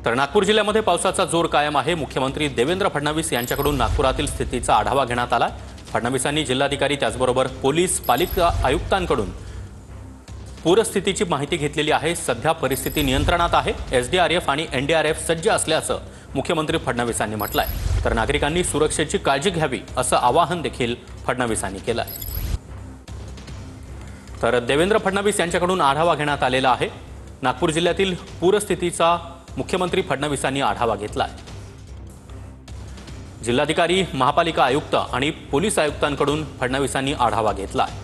तर नागपूर जिल्ह्यामध्ये पावसाचा जोर कायम आहे। मुख्यमंत्री देवेंद्र फडणवीस यांच्याकडून नागपुरातील स्थितीचा आढावा घेण्यात आला। फडणवीसांनी जिल्हाधिकारी त्याचबरोबर पोलीस पालिका आयुक्तांकडून पूरस्थितीची माहिती घेतलेली आहे। सध्या परिस्थिती नियंत्रणात आहे। एसडीआरएफ आणि एनडीआरएफ सज्ज असल्याचं मुख्यमंत्री फडणवीसांनी म्हटलंय। तर नागरिकांनी सुरक्षेची काळजी घ्यावी असं आवाहन देखील फडणवीसांनी केलं आहे। तर देवेंद्र फडणवीस यांच्याकडून आढावा घेण्यात आलेला आहे। नागपूर जिल्ह्यातील पूरस्थितीचा मुख्यमंत्री फडणवीसांनी आढावा घेतला आहे। जिल्हाधिकारी, महापालिका आयुक्त आणि पोलीस आयुक्तांकडून फडणवीसांनी आढावा घेतला आहे।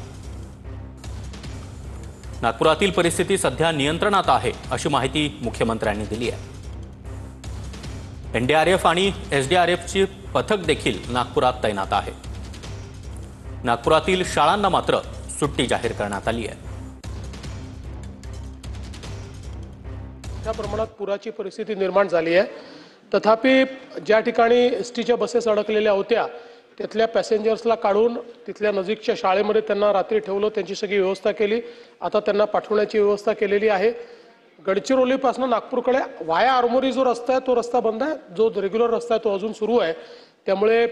नागपुरातील परिस्थिती सध्या नियंत्रणात आहे अशी माहिती मुख्यमंत्र्यांनी दिली आहे। एनडीआरएफ आणि एसडीआरएफची पथक देखील नागपुरात तैनात आहे। नागपुरातील शाळांना मात्र सुट्टी जाहीर करण्यात आली आहे। त्या प्रमाणात पुराची परिस्थिती निर्माण झाली आहे। तथापि ज्या ठिकाणी एसटीच्या बसेस अडकलेल्या होत्या तिथल्या पॅसेंजर्सला काढून तिथल्या नजीकच्या शाळेमध्ये त्यांना रात्री ठेवलं, त्यांची सगळी व्यवस्था केली। आता त्यांना पाठवण्याची व्यवस्था केलेली आहे। गडचिरोलीपासून नागपूरकडे वाया आरमोरी जो रस्ता आहे तो रस्ता बंद आहे। जो रेग्युलर रस्ता आहे तो अजून सुरू आहे। त्यामुळे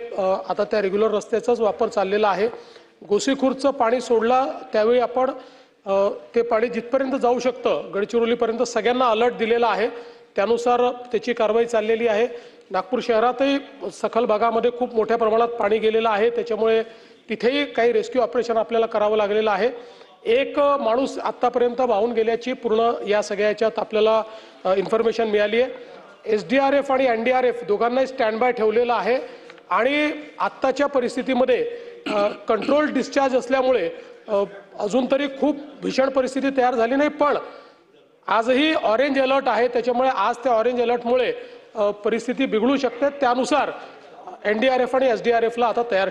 आता त्या रेग्युलर रस्त्याचाच वापर चाललेला आहे। गोसीखुर्दचं पाणी सोडला त्यावेळी आपण ते पाणी जिथपर्यंत जाऊ शकतं गडचिरोलीपर्यंत सगळ्यांना अलर्ट दिलेला आहे। त्यानुसार त्याची कारवाई चाललेली आहे। नागपूर शहरातही सखल भागामध्ये खूप मोठ्या प्रमाणात पाणी गेलेलं आहे। त्याच्यामुळे तिथेही काही रेस्क्यू ऑपरेशन आपल्याला करावं लागलेलं आहे। एक माणूस आतापर्यंत वाहून गेल्याची पूर्ण या सगळ्याच्यात आपल्याला इन्फॉर्मेशन मिळाली आहे। एसडीआरएफ आणि एनडीआरएफ दोघांनाही स्टँड बाय ठेवलेलं आहे आणि आत्ताच्या परिस्थितीमध्ये कंट्रोल डिस्चार्ज असल्यामुळे अजून तरी खूप भीषण परिस्थिती तयार झाली नाही, पण आजही ऑरेंज अलर्ट आहे। त्याच्यामुळे आज त्या ऑरेंज अलर्टमुळे परिस्थिती बिघडू शकते। त्यानुसार एनडीआरएफ आणि एसडीआरएफला आता तयार